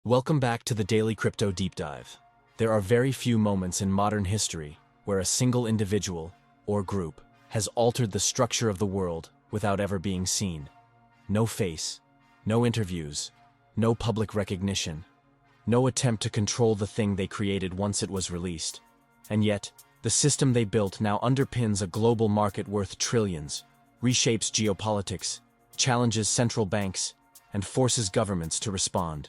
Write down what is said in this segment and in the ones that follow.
Welcome back to the Daily Crypto Deep Dive. There are very few moments in modern history where a single individual or group has altered the structure of the world without ever being seen. No face, no interviews, no public recognition, no attempt to control the thing they created once it was released. And yet, the system they built now underpins a global market worth trillions, reshapes geopolitics, challenges central banks, and forces governments to respond.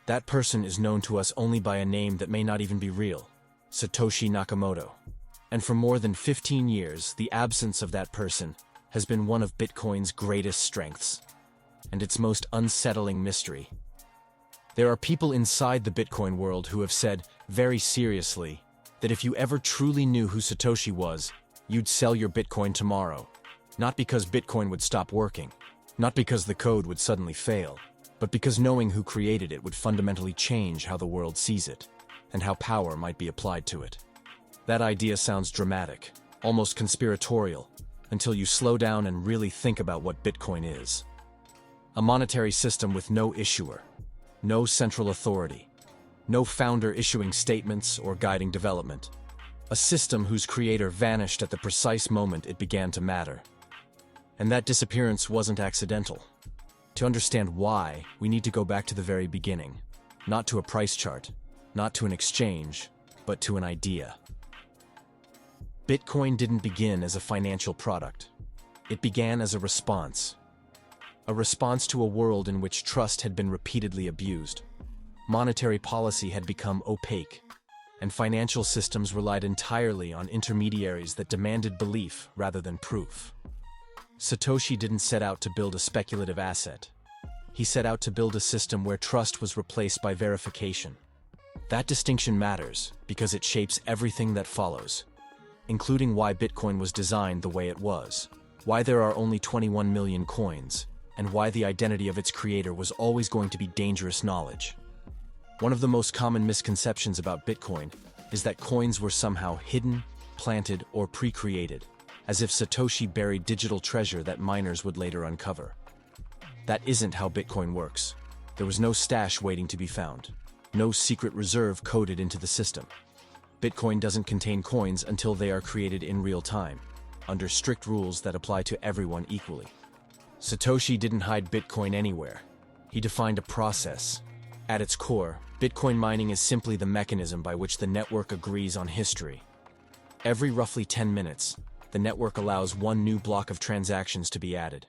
That person is known to us only by a name that may not even be real: Satoshi Nakamoto. And for more than 15 years, the absence of that person has been one of Bitcoin's greatest strengths, and its most unsettling mystery. There are people inside the Bitcoin world who have said, very seriously, that if you ever truly knew who Satoshi was, you'd sell your Bitcoin tomorrow. Not because Bitcoin would stop working, not because the code would suddenly fail, but because knowing who created it would fundamentally change how the world sees it, and how power might be applied to it. That idea sounds dramatic, almost conspiratorial, until you slow down and really think about what Bitcoin is. A monetary system with no issuer, no central authority, no founder issuing statements or guiding development. A system whose creator vanished at the precise moment it began to matter. And that disappearance wasn't accidental. To understand why, we need to go back to the very beginning. Not to a price chart, not to an exchange, but to an idea. Bitcoin didn't begin as a financial product. It began as a response. A response to a world in which trust had been repeatedly abused. Monetary policy had become opaque, and financial systems relied entirely on intermediaries that demanded belief rather than proof. Satoshi didn't set out to build a speculative asset. He set out to build a system where trust was replaced by verification. That distinction matters because it shapes everything that follows, including why Bitcoin was designed the way it was, why there are only 21 million coins, and why the identity of its creator was always going to be dangerous knowledge. One of the most common misconceptions about Bitcoin is that coins were somehow hidden, planted, or pre-created, as if Satoshi buried digital treasure that miners would later uncover. That isn't how Bitcoin works. There was no stash waiting to be found, no secret reserve coded into the system. Bitcoin doesn't contain coins until they are created in real time, under strict rules that apply to everyone equally. Satoshi didn't hide Bitcoin anywhere. He defined a process. At its core, Bitcoin mining is simply the mechanism by which the network agrees on history. Every roughly 10 minutes, the network allows one new block of transactions to be added.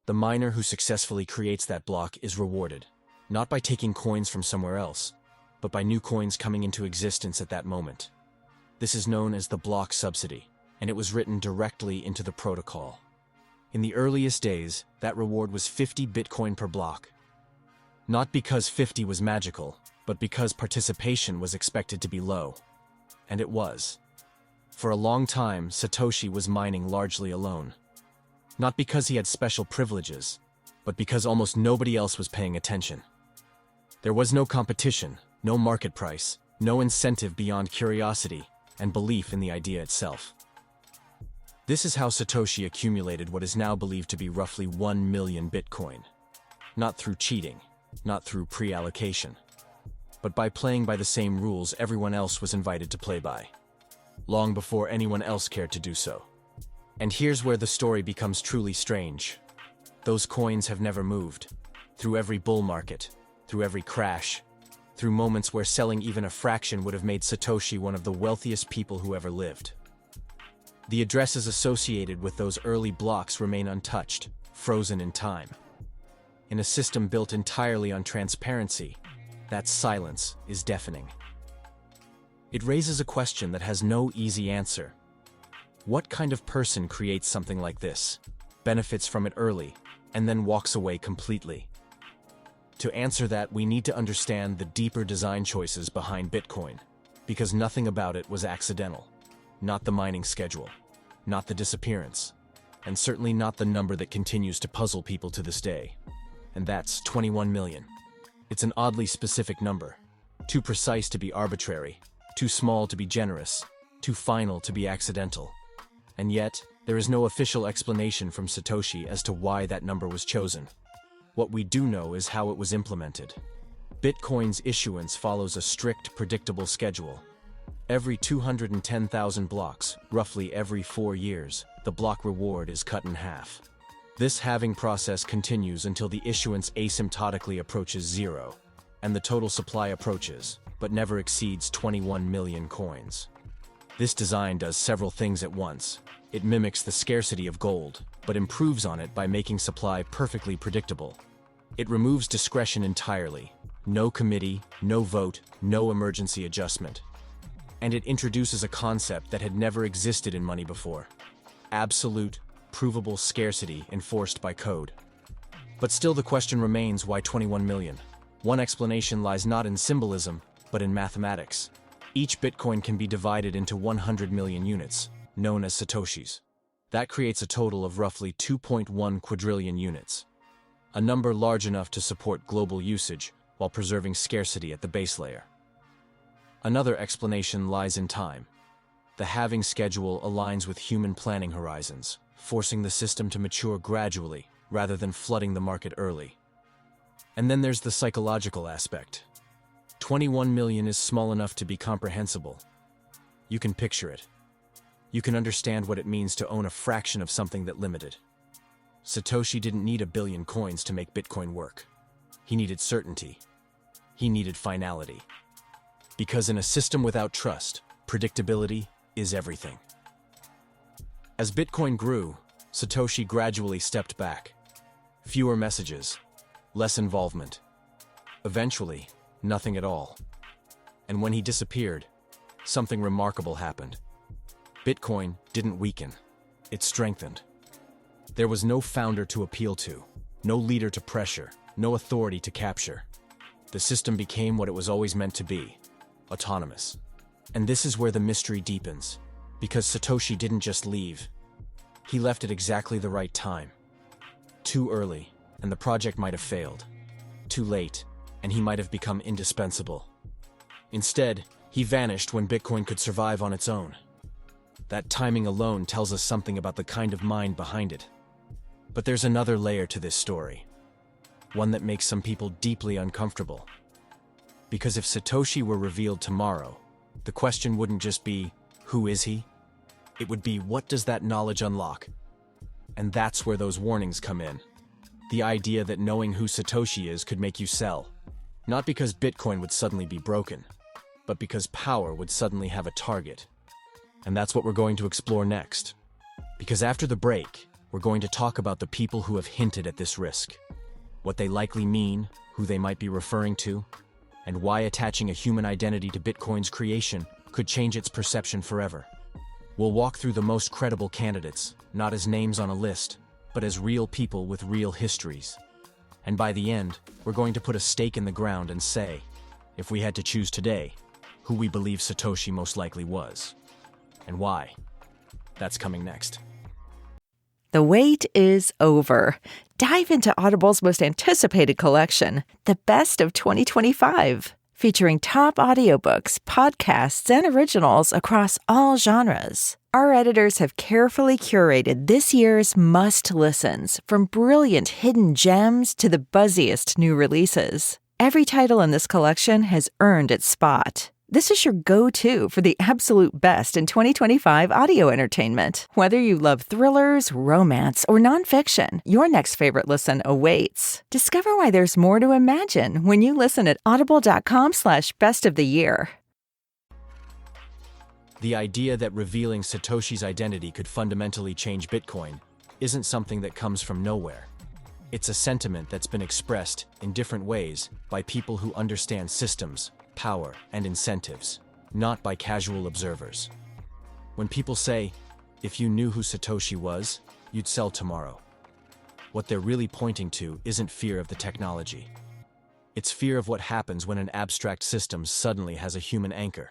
The miner who successfully creates that block is rewarded, not by taking coins from somewhere else, but by new coins coming into existence at that moment. This is known as the block subsidy, and it was written directly into the protocol. In the earliest days, that reward was 50 Bitcoin per block. Not because 50 was magical, but because participation was expected to be low. And it was. For a long time, Satoshi was mining largely alone. Not because he had special privileges, but because almost nobody else was paying attention. There was no competition, no market price, no incentive beyond curiosity and belief in the idea itself. This is how Satoshi accumulated what is now believed to be roughly 1 million Bitcoin. Not through cheating, not through pre-allocation, but by playing by the same rules everyone else was invited to play by, long before anyone else cared to do so. And here's where the story becomes truly strange. Those coins have never moved. Through every bull market, through every crash, through moments where selling even a fraction would have made Satoshi one of the wealthiest people who ever lived. The addresses associated with those early blocks remain untouched, frozen in time. In a system built entirely on transparency, that silence is deafening. It raises a question that has no easy answer. What kind of person creates something like this, benefits from it early, and then walks away completely? To answer that, we need to understand the deeper design choices behind Bitcoin, because nothing about it was accidental. Not the mining schedule, not the disappearance, and certainly not the number that continues to puzzle people to this day. And that's 21 million. It's an oddly specific number, too precise to be arbitrary, too small to be generous, too final to be accidental. And yet, there is no official explanation from Satoshi as to why that number was chosen. What we do know is how it was implemented. Bitcoin's issuance follows a strict, predictable schedule. Every 210,000 blocks, roughly every 4 years, the block reward is cut in half. This halving process continues until the issuance asymptotically approaches zero, and the total supply approaches, but never exceeds 21 million coins. This design does several things at once. It mimics the scarcity of gold, but improves on it by making supply perfectly predictable. It removes discretion entirely. No committee, no vote, no emergency adjustment. And it introduces a concept that had never existed in money before: absolute, provable scarcity enforced by code. But still the question remains, why 21 million? One explanation lies not in symbolism, but in mathematics. Each Bitcoin can be divided into 100 million units, known as Satoshis. That creates a total of roughly 2.1 quadrillion units. A number large enough to support global usage while preserving scarcity at the base layer. Another explanation lies in time. The halving schedule aligns with human planning horizons, forcing the system to mature gradually rather than flooding the market early. And then there's the psychological aspect. 21 million is small enough to be comprehensible. You can picture it. You can understand what it means to own a fraction of something that limited. Satoshi didn't need 1 billion coins to make Bitcoin work. He needed certainty. He needed finality. Because in a system without trust, predictability is everything. As Bitcoin grew, Satoshi gradually stepped back. Fewer messages, less involvement. Eventually, nothing at all. And when he disappeared, something remarkable happened. Bitcoin didn't weaken, it strengthened. There was no founder to appeal to, no leader to pressure, no authority to capture. The system became what it was always meant to be: autonomous. And this is where the mystery deepens, because Satoshi didn't just leave. He left at exactly the right time. Too early, and the project might have failed. Too late, and he might have become indispensable. Instead, he vanished when Bitcoin could survive on its own. That timing alone tells us something about the kind of mind behind it. But there's another layer to this story, one that makes some people deeply uncomfortable. Because if Satoshi were revealed tomorrow, the question wouldn't just be, who is he? It would be, what does that knowledge unlock? And that's where those warnings come in. The idea that knowing who Satoshi is could make you sell. Not because Bitcoin would suddenly be broken, but because power would suddenly have a target. And that's what we're going to explore next. Because after the break, we're going to talk about the people who have hinted at this risk, what they likely mean, who they might be referring to, and why attaching a human identity to Bitcoin's creation could change its perception forever. We'll walk through the most credible candidates, not as names on a list, but as real people with real histories. And by the end, we're going to put a stake in the ground and say, if we had to choose today, who we believe Satoshi most likely was. And why. That's coming next. The wait is over. Dive into Audible's most anticipated collection, The Best of 2025, featuring top audiobooks, podcasts, and originals across all genres. Our editors have carefully curated this year's must-listens, from brilliant hidden gems to the buzziest new releases. Every title in this collection has earned its spot. This is your go-to for the absolute best in 2025 audio entertainment. Whether you love thrillers, romance, or nonfiction, your next favorite listen awaits. Discover why there's more to imagine when you listen at audible.com/bestoftheyear. The idea that revealing Satoshi's identity could fundamentally change Bitcoin isn't something that comes from nowhere. It's a sentiment that's been expressed in different ways by people who understand systems, power, and incentives, not by casual observers. When people say, if you knew who Satoshi was, you'd sell tomorrow, what they're really pointing to isn't fear of the technology. It's fear of what happens when an abstract system suddenly has a human anchor.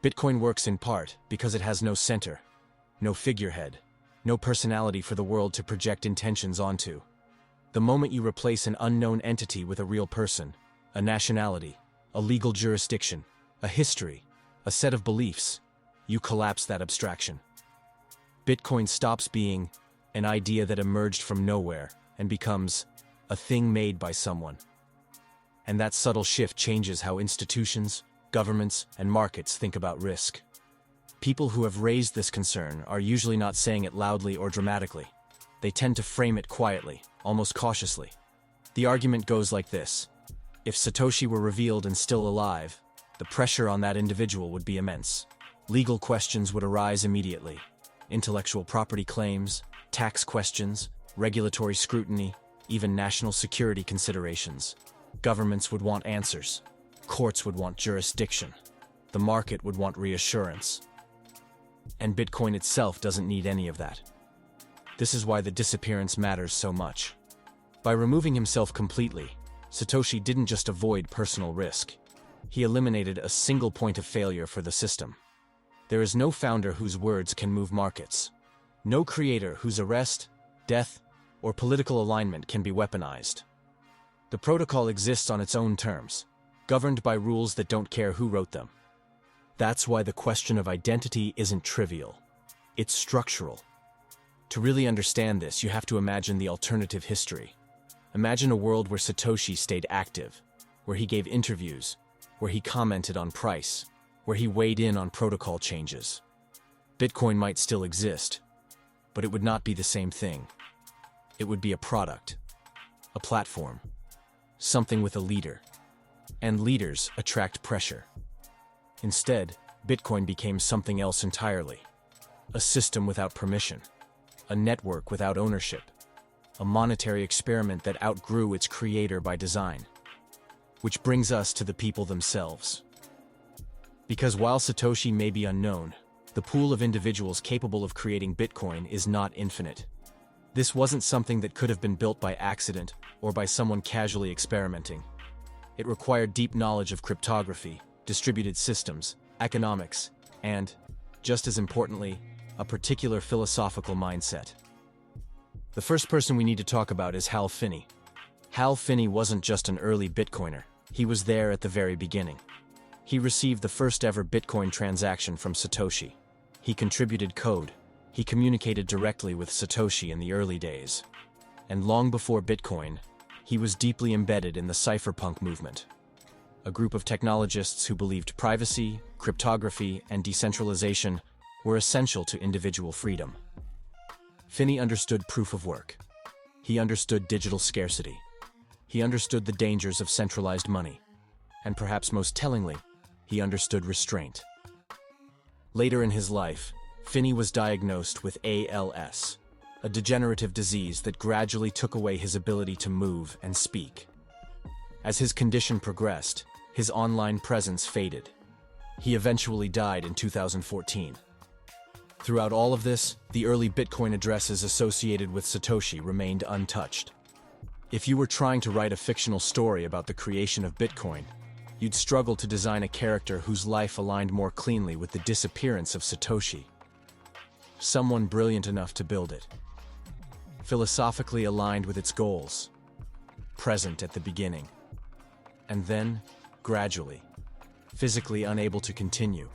Bitcoin works in part because it has no center, no figurehead, no personality for the world to project intentions onto. The moment you replace an unknown entity with a real person, a nationality, a legal jurisdiction, a history, a set of beliefs, you collapse that abstraction. Bitcoin stops being an idea that emerged from nowhere and becomes a thing made by someone. And that subtle shift changes how institutions, governments, and markets think about risk. People who have raised this concern are usually not saying it loudly or dramatically. They tend to frame it quietly, almost cautiously. The argument goes like this. If Satoshi were revealed and still alive, the pressure on that individual would be immense. Legal questions would arise immediately. Intellectual property claims, tax questions, regulatory scrutiny, even national security considerations. Governments would want answers. Courts would want jurisdiction. The market would want reassurance. And Bitcoin itself doesn't need any of that. This is why the disappearance matters so much. By removing himself completely, Satoshi didn't just avoid personal risk. He eliminated a single point of failure for the system. There is no founder whose words can move markets. No creator whose arrest, death, or political alignment can be weaponized. The protocol exists on its own terms, governed by rules that don't care who wrote them. That's why the question of identity isn't trivial. It's structural. To really understand this, you have to imagine the alternative history. Imagine a world where Satoshi stayed active, where he gave interviews, where he commented on price, where he weighed in on protocol changes. Bitcoin might still exist, but it would not be the same thing. It would be a product, a platform, something with a leader. And leaders attract pressure. Instead, Bitcoin became something else entirely. A system without permission, a network without ownership, a monetary experiment that outgrew its creator by design. Which brings us to the people themselves. Because while Satoshi may be unknown, the pool of individuals capable of creating Bitcoin is not infinite. This wasn't something that could have been built by accident or by someone casually experimenting. It required deep knowledge of cryptography, distributed systems, economics, and, just as importantly, a particular philosophical mindset. The first person we need to talk about is Hal Finney. Hal Finney wasn't just an early Bitcoiner. He was there at the very beginning. He received the first ever Bitcoin transaction from Satoshi. He contributed code. He communicated directly with Satoshi in the early days. And long before Bitcoin, he was deeply embedded in the cypherpunk movement, a group of technologists who believed privacy, cryptography, and decentralization were essential to individual freedom. Finney understood proof of work. He understood digital scarcity. He understood the dangers of centralized money. And perhaps most tellingly, he understood restraint. Later in his life, Finney was diagnosed with ALS, a degenerative disease that gradually took away his ability to move and speak. As his condition progressed, his online presence faded. He eventually died in 2014. Throughout all of this, the early Bitcoin addresses associated with Satoshi remained untouched. If you were trying to write a fictional story about the creation of Bitcoin, you'd struggle to design a character whose life aligned more cleanly with the disappearance of Satoshi. Someone brilliant enough to build it. Philosophically aligned with its goals. Present at the beginning. And then, gradually, physically unable to continue.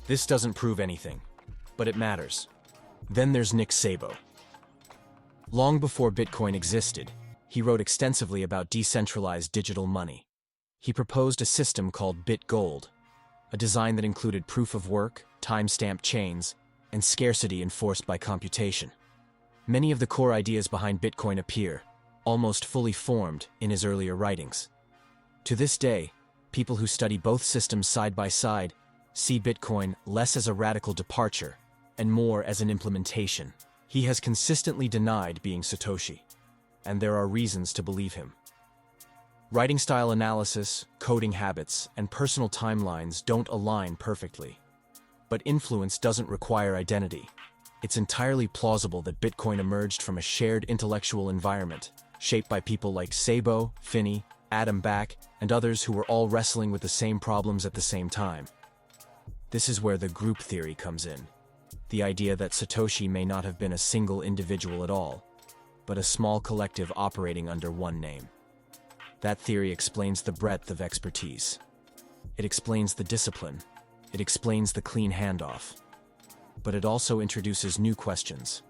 This doesn't prove anything, but it matters. Then there's Nick Szabo. Long before Bitcoin existed, he wrote extensively about decentralized digital money. He proposed a system called BitGold, a design that included proof of work, time-stamped chains, and scarcity enforced by computation. Many of the core ideas behind Bitcoin appear, almost fully formed, in his earlier writings. To this day, people who study both systems side by side see Bitcoin less as a radical departure and more as an implementation. He has consistently denied being Satoshi, and there are reasons to believe him. Writing style analysis, coding habits, and personal timelines don't align perfectly. But influence doesn't require identity. It's entirely plausible that Bitcoin emerged from a shared intellectual environment, shaped by people like Szabo, Finney, Adam Back, and others who were all wrestling with the same problems at the same time. This is where the group theory comes in. The idea that Satoshi may not have been a single individual at all, but a small collective operating under one name. That theory explains the breadth of expertise. It explains the discipline. It explains the clean handoff. But it also introduces new questions.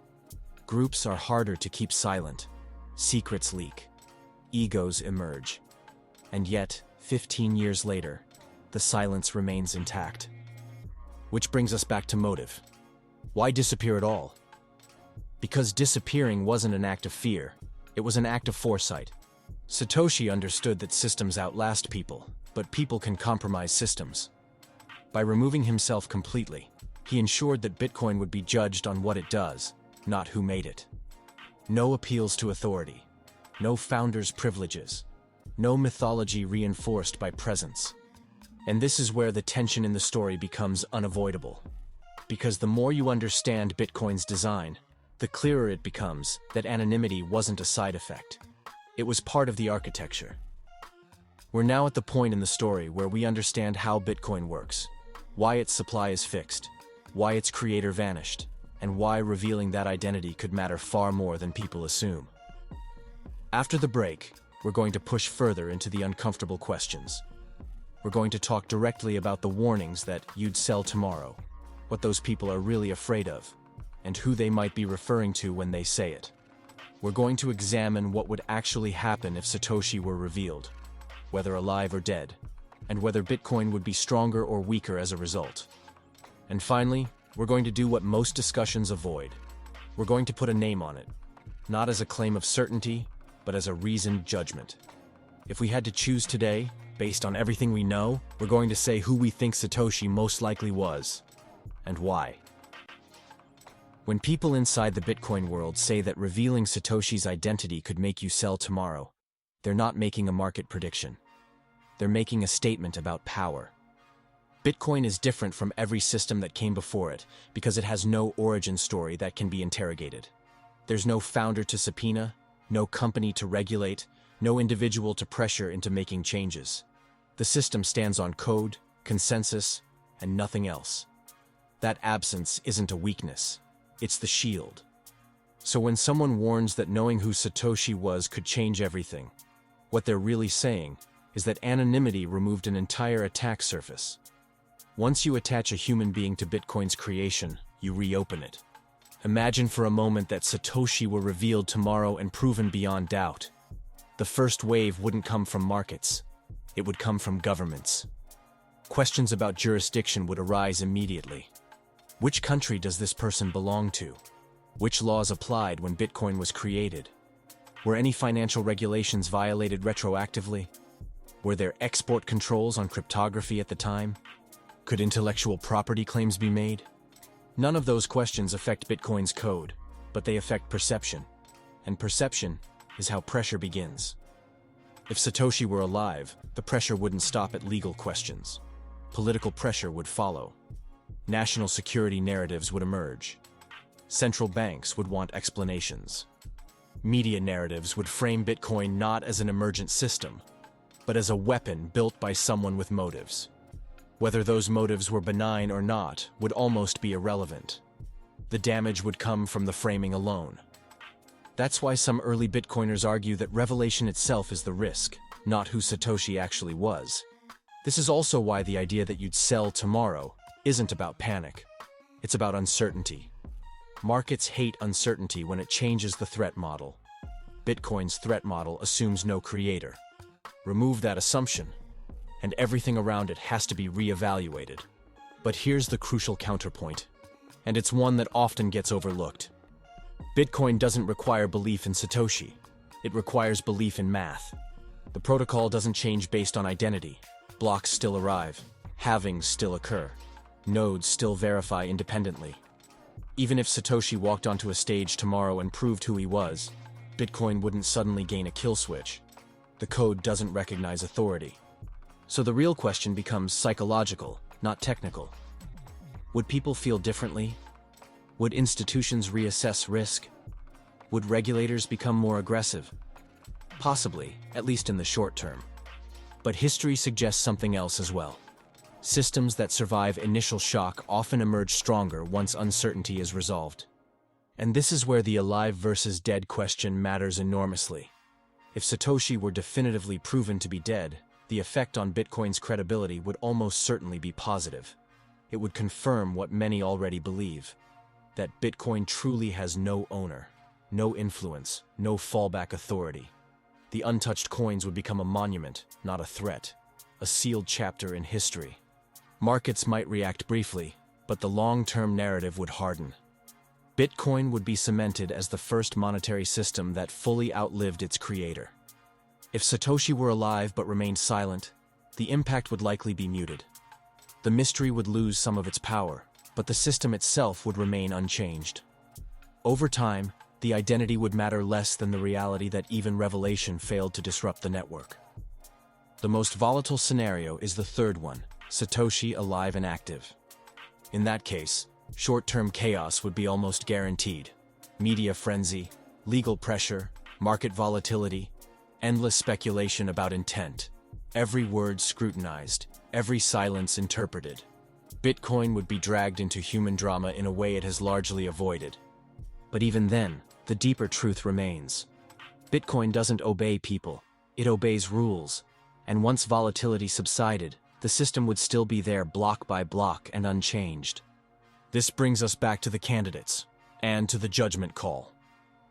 Groups are harder to keep silent. Secrets leak. Egos emerge. And yet, 15 years later, the silence remains intact. Which brings us back to motive. Why disappear at all? Because disappearing wasn't an act of fear, it was an act of foresight. Satoshi understood that systems outlast people, but people can compromise systems. By removing himself completely, he ensured that Bitcoin would be judged on what it does, not who made it. No appeals to authority, no founder's privileges, no mythology reinforced by presence. And this is where the tension in the story becomes unavoidable. Because the more you understand Bitcoin's design, the clearer it becomes that anonymity wasn't a side effect. It was part of the architecture. We're now at the point in the story where we understand how Bitcoin works, why its supply is fixed, why its creator vanished, and why revealing that identity could matter far more than people assume. After the break, we're going to push further into the uncomfortable questions. We're going to talk directly about the warnings that you'd sell tomorrow, what those people are really afraid of, and who they might be referring to when they say it. We're going to examine what would actually happen if Satoshi were revealed, whether alive or dead, and whether Bitcoin would be stronger or weaker as a result. And finally, we're going to do what most discussions avoid. We're going to put a name on it, not as a claim of certainty, but as a reasoned judgment. If we had to choose today, based on everything we know, we're going to say who we think Satoshi most likely was, and why. When people inside the Bitcoin world say that revealing Satoshi's identity could make you sell tomorrow, they're not making a market prediction. They're making a statement about power. Bitcoin is different from every system that came before it because it has no origin story that can be interrogated. There's no founder to subpoena, no company to regulate, no individual to pressure into making changes. The system stands on code, consensus, and nothing else. That absence isn't a weakness, it's the shield. So when someone warns that knowing who Satoshi was could change everything, what they're really saying is that anonymity removed an entire attack surface. Once you attach a human being to Bitcoin's creation, you reopen it. Imagine for a moment that Satoshi were revealed tomorrow and proven beyond doubt. The first wave wouldn't come from markets. It would come from governments. Questions about jurisdiction would arise immediately. Which country does this person belong to? Which laws applied when Bitcoin was created? Were any financial regulations violated retroactively? Were there export controls on cryptography at the time? Could intellectual property claims be made? None of those questions affect Bitcoin's code, but they affect perception. And perception is how pressure begins. If Satoshi were alive, the pressure wouldn't stop at legal questions. Political pressure would follow. National security narratives would emerge. Central banks would want explanations. Media narratives would frame Bitcoin not as an emergent system, but as a weapon built by someone with motives. Whether those motives were benign or not would almost be irrelevant. The damage would come from the framing alone. That's why some early Bitcoiners argue that revelation itself is the risk, not who Satoshi actually was. This is also why the idea that you'd sell tomorrow isn't about panic. It's about uncertainty. Markets hate uncertainty when it changes the threat model. Bitcoin's threat model assumes no creator. Remove that assumption, and everything around it has to be reevaluated. But here's the crucial counterpoint, and it's one that often gets overlooked. Bitcoin doesn't require belief in Satoshi. It requires belief in math. The protocol doesn't change based on identity. Blocks still arrive. Halvings still occur. Nodes still verify independently. Even if Satoshi walked onto a stage tomorrow and proved who he was, Bitcoin wouldn't suddenly gain a kill switch. The code doesn't recognize authority. So the real question becomes psychological, not technical. Would people feel differently? Would institutions reassess risk? Would regulators become more aggressive? Possibly, at least in the short term. But history suggests something else as well. Systems that survive initial shock often emerge stronger once uncertainty is resolved. And this is where the alive versus dead question matters enormously. If Satoshi were definitively proven to be dead, the effect on Bitcoin's credibility would almost certainly be positive. It would confirm what many already believe, that Bitcoin truly has no owner, no influence, no fallback authority. The untouched coins would become a monument, not a threat, a sealed chapter in history. Markets might react briefly, but the long-term narrative would harden. Bitcoin would be cemented as the first monetary system that fully outlived its creator. If Satoshi were alive but remained silent, the impact would likely be muted. The mystery would lose some of its power, but the system itself would remain unchanged. Over time, the identity would matter less than the reality that even revelation failed to disrupt the network. The most volatile scenario is the third one, Satoshi alive and active. In that case, short-term chaos would be almost guaranteed. Media frenzy, legal pressure, market volatility, endless speculation about intent. Every word scrutinized, every silence interpreted. Bitcoin would be dragged into human drama in a way it has largely avoided. But even then, the deeper truth remains. Bitcoin doesn't obey people, it obeys rules. And once volatility subsided, the system would still be there block by block and unchanged. This brings us back to the candidates, and to the judgment call.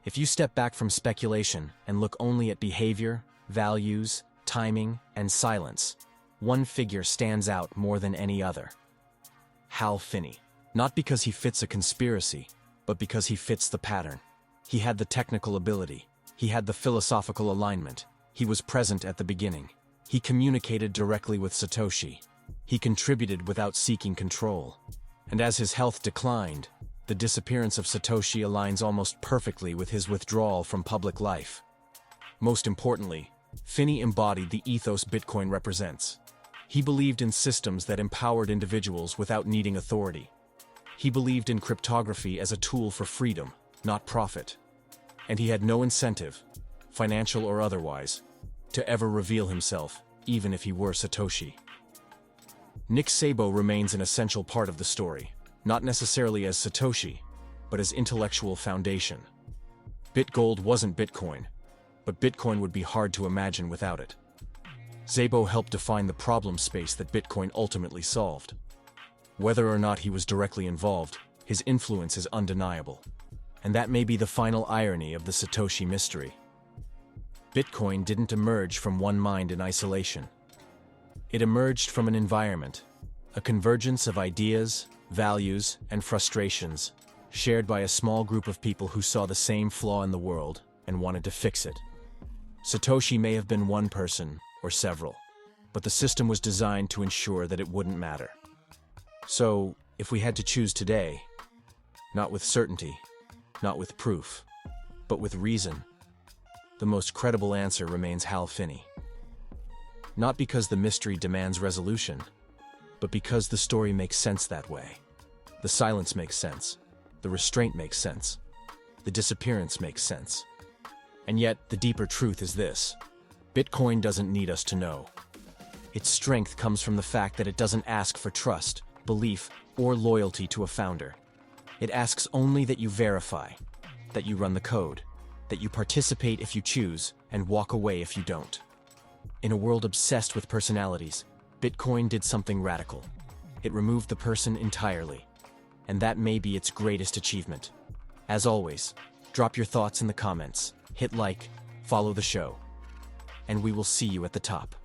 If you step back from speculation and look only at behavior, values, timing, and silence, one figure stands out more than any other. Hal Finney. Not because he fits a conspiracy, but because he fits the pattern. He had the technical ability. He had the philosophical alignment. He was present at the beginning. He communicated directly with Satoshi. He contributed without seeking control. And as his health declined, the disappearance of Satoshi aligns almost perfectly with his withdrawal from public life. Most importantly, Finney embodied the ethos Bitcoin represents. He believed in systems that empowered individuals without needing authority. He believed in cryptography as a tool for freedom, not profit. And he had no incentive, financial or otherwise, to ever reveal himself, even if he were Satoshi. Nick Szabo remains an essential part of the story, not necessarily as Satoshi, but as intellectual foundation. BitGold wasn't Bitcoin, but Bitcoin would be hard to imagine without it. Szabo helped define the problem space that Bitcoin ultimately solved. Whether or not he was directly involved, his influence is undeniable. And that may be the final irony of the Satoshi mystery. Bitcoin didn't emerge from one mind in isolation. It emerged from an environment, a convergence of ideas, values, and frustrations, shared by a small group of people who saw the same flaw in the world and wanted to fix it. Satoshi may have been one person, or several, but the system was designed to ensure that it wouldn't matter. So, if we had to choose today, not with certainty, not with proof, but with reason, the most credible answer remains Hal Finney. Not because the mystery demands resolution, but because the story makes sense that way. The silence makes sense. The restraint makes sense. The disappearance makes sense. And yet, the deeper truth is this. Bitcoin doesn't need us to know. Its strength comes from the fact that it doesn't ask for trust, belief, or loyalty to a founder. It asks only that you verify, that you run the code, that you participate if you choose, and walk away if you don't. In a world obsessed with personalities, Bitcoin did something radical. It removed the person entirely. And that may be its greatest achievement. As always, drop your thoughts in the comments, hit like, follow the show, and we will see you at the top.